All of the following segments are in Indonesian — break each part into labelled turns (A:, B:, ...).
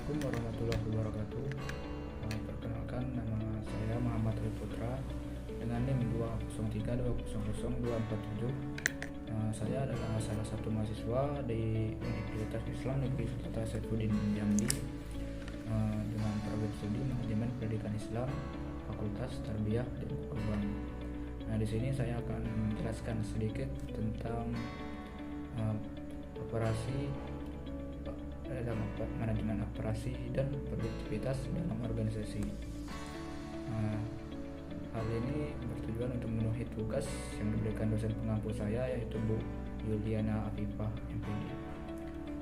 A: Assalamualaikum warahmatullahi wabarakatuh. Perkenalkan, nama saya Muhammad Rifki Putra dengan NIM 203200247. Saya adalah salah satu mahasiswa di Universitas Islam Negeri Sultan Saifuddin Jambi dengan program studi Manajemen Pendidikan Islam, Fakultas Tarbiyah dan Urban. Di sini saya akan menjelaskan sedikit tentang manajemen operasi dan produktivitas dalam organisasi. Hal ini bertujuan untuk memenuhi tugas yang diberikan dosen pengampu saya, yaitu Bu Yuliana Afifah MPD.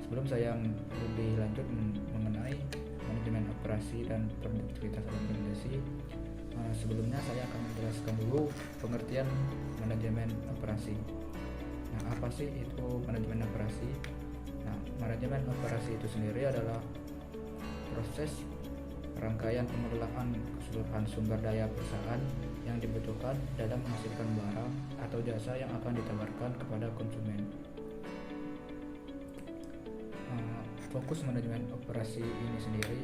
A: Sebelum saya lebih lanjut mengenai manajemen operasi dan produktivitas dalam organisasi, sebelumnya saya akan menjelaskan dulu pengertian manajemen operasi. Apa sih itu manajemen operasi? Manajemen operasi itu sendiri adalah proses rangkaian pengelolaan keseluruhan sumber daya perusahaan yang dibutuhkan dalam menghasilkan barang atau jasa yang akan ditawarkan kepada konsumen. Fokus manajemen operasi ini sendiri,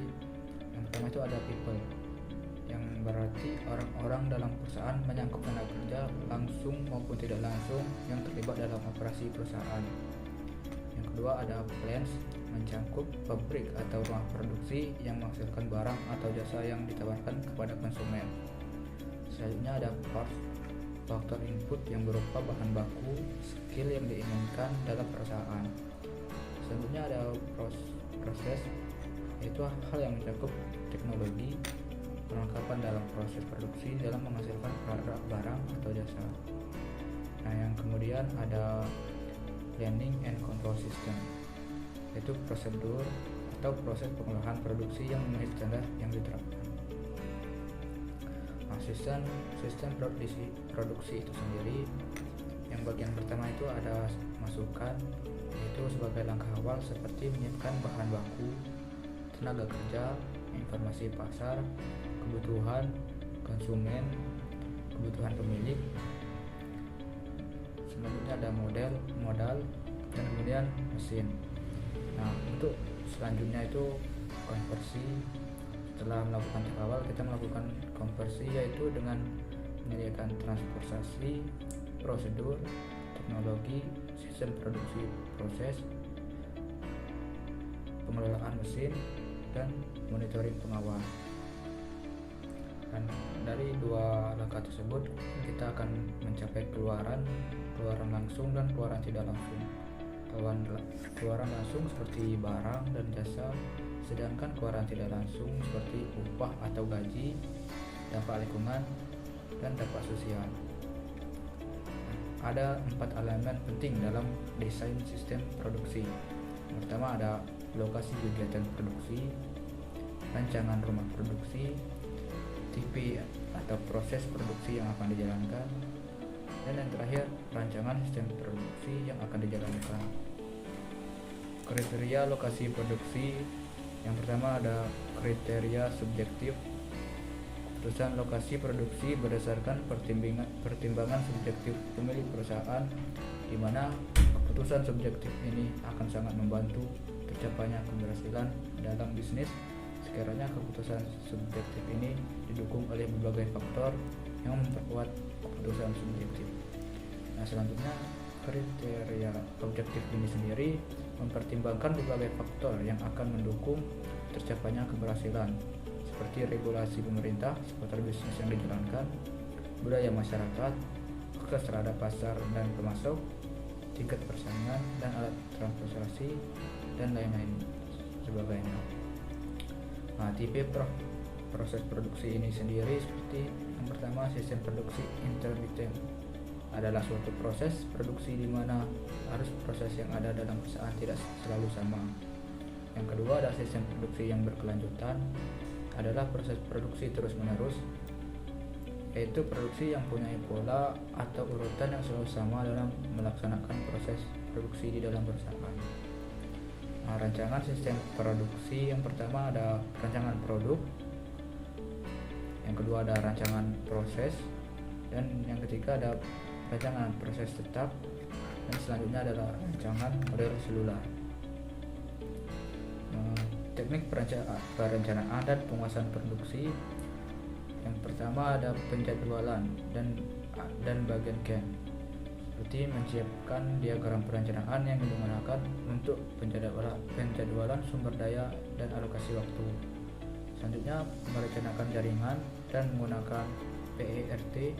A: yang pertama itu ada people, yang berarti orang-orang dalam perusahaan menyangkut tenaga kerja langsung maupun tidak langsung yang terlibat dalam operasi perusahaan. Yang kedua ada plants, mencangkup pabrik atau rumah produksi yang menghasilkan barang atau jasa yang ditawarkan kepada konsumen. Selanjutnya ada parts, faktor input yang berupa bahan baku, skill yang diinginkan dalam perusahaan. Selanjutnya ada proses, yaitu hal yang mencakup teknologi, perlengkapan dalam proses produksi dalam menghasilkan produk barang atau jasa. Yang kemudian ada planning and control system, yaitu prosedur atau proses pengolahan produksi yang memenuhi standar yang diterapkan. Sistem produksi itu sendiri, yang bagian pertama itu ada masukan, yaitu sebagai langkah awal seperti menyiapkan bahan baku, tenaga kerja, informasi pasar, kebutuhan konsumen, kebutuhan pemilik. Selanjutnya ada modal, dan kemudian mesin. Untuk selanjutnya itu konversi. Setelah melakukan tahap awal, kita melakukan konversi, yaitu dengan menyediakan transportasi, prosedur, teknologi, sistem produksi proses, pengelolaan mesin, dan monitoring pengawas. Dan dari dua langkah tersebut kita akan mencapai keluaran langsung dan keluaran tidak langsung. Keluaran langsung seperti barang dan jasa, sedangkan keluaran tidak langsung seperti upah atau gaji, dampak lingkungan, dan dampak sosial. Ada 4 elemen penting dalam desain sistem produksi. Yang pertama ada lokasi kegiatan produksi, rancangan rumah produksi, tipe atau proses produksi yang akan dijalankan, dan yang terakhir rancangan sistem produksi yang akan dijalankan. Kriteria lokasi produksi, yang pertama ada kriteria subjektif. Keputusan lokasi produksi berdasarkan pertimbangan subjektif pemilik perusahaan, di mana keputusan subjektif ini akan sangat membantu tercapainya keberhasilan dalam bisnis sekiranya keputusan subjektif ini didukung oleh berbagai faktor yang memperkuat keputusan subjektif. Selanjutnya kriteria objektif ini sendiri mempertimbangkan berbagai faktor yang akan mendukung tercapainya keberhasilan, seperti regulasi pemerintah seputar bisnis yang dijalankan, budaya masyarakat, akses terhadap pasar dan pemasok, tingkat persaingan dan alat transportasi, dan lain-lain sebagainya. Tipe proses produksi ini sendiri seperti yang pertama, sistem produksi intermittent adalah suatu proses produksi di mana arus proses yang ada dalam perusahaan tidak selalu sama. Yang kedua ada sistem produksi yang berkelanjutan, adalah proses produksi terus-menerus, yaitu produksi yang punya pola atau urutan yang selalu sama dalam melaksanakan proses produksi di dalam perusahaan. Rancangan sistem produksi, yang pertama ada rancangan produk, yang kedua ada rancangan proses, dan yang ketiga ada rancangan proses tetap, dan selanjutnya adalah rancangan model seluler. teknik perencanaan dan penguasaan produksi. Yang pertama ada penjadwalan dan bagian CAN, seperti menyiapkan diagram perencanaan yang digunakan untuk penjadwalan sumber daya dan alokasi waktu. Selanjutnya, merencanakan jaringan dan menggunakan PERT,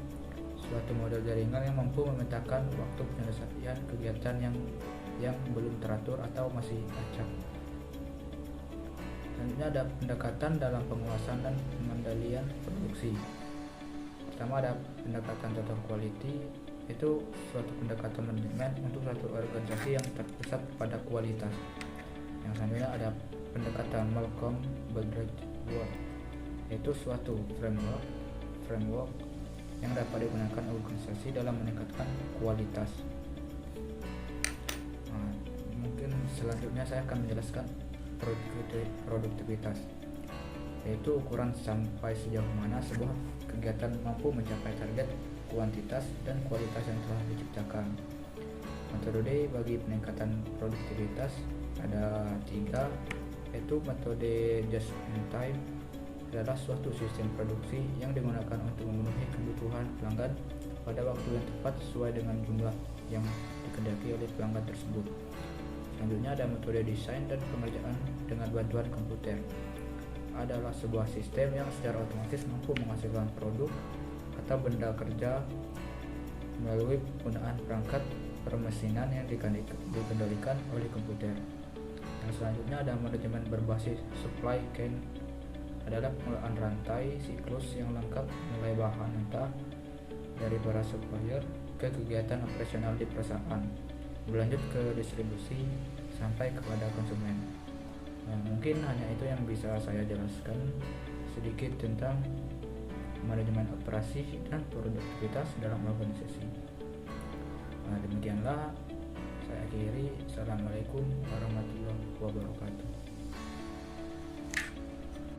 A: suatu model jaringan yang mampu memetakan waktu penyelesaian kegiatan yang belum teratur atau masih acak. Selanjutnya ada pendekatan dalam penguasaan dan pengendalian produksi. Pertama ada pendekatan total quality, itu suatu pendekatan manajemen untuk suatu organisasi yang terpusat pada kualitas. Yang selanjutnya ada pendekatan Malcolm Baldrige Ward, yaitu suatu framework yang dapat digunakan organisasi dalam meningkatkan kualitas. Nah, mungkin selanjutnya saya akan menjelaskan produktivitas, yaitu ukuran sampai sejauh mana sebuah kegiatan mampu mencapai target kuantitas dan kualitas yang telah diciptakan. Metode bagi peningkatan produktivitas ada 3, yaitu metode just in time adalah suatu sistem produksi yang digunakan untuk memenuhi kebutuhan pelanggan pada waktu yang tepat sesuai dengan jumlah yang dikehendaki oleh pelanggan tersebut. Selanjutnya ada metode desain dan pengerjaan dengan bantuan komputer. Adalah sebuah sistem yang secara otomatis mampu menghasilkan produk atau benda kerja melalui penggunaan perangkat permesinan yang dikendalikan oleh komputer. Yang selanjutnya ada manajemen berbasis supply chain, adalah pengelolaan rantai siklus yang lengkap mulai bahan mentah dari para supplier ke kegiatan operasional di perusahaan, berlanjut ke distribusi sampai kepada konsumen. Nah, mungkin hanya itu yang bisa saya jelaskan sedikit tentang manajemen operasi dan produktivitas dalam organisasi. Nah, demikianlah saya akhiri. Assalamualaikum warahmatullahi wabarakatuh.